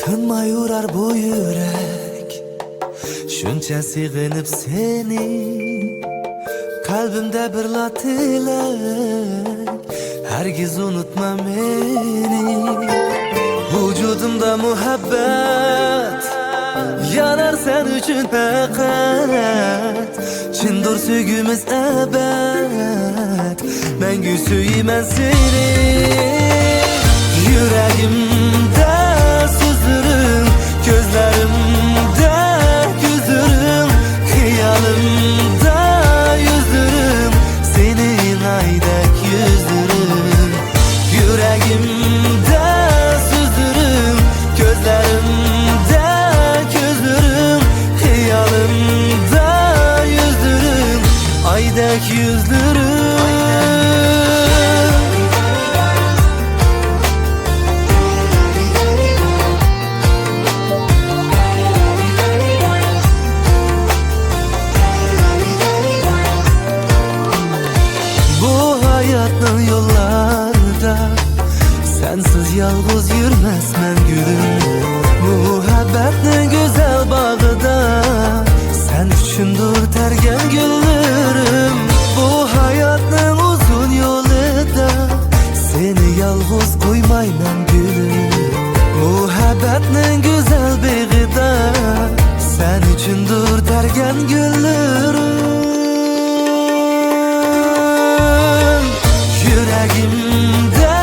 Tinmay urar bu yürek, shuncha sig'inib seni. Kalbimda bir tilak, hargiz unutma meni. Vujudimda muhabbat, yanar sen uchun faqat. Chindir sevgimiz abad, mangu suyman seni. Yuragimda so'zlarim, ko'zlarimda ko'zlarim, xiyolimda yuzlarim, senin aydak yuzlarim. Yuragimda so'zlarim, ko'zlarimda ko'zlarim, xiyolimda yuzlarim, aydak yuzlarim. Hayatın yollarda sensiz yalnız yürmezmen gülüm. Muhabbetinin güzel bağıda sen üçündür tergen güllerim. Bu hayatın uzun yolunda seni yalnız koymayman gülüm. Muhabbetinin güzel bağıda sen üçündür tergen güllerim. Yuragimda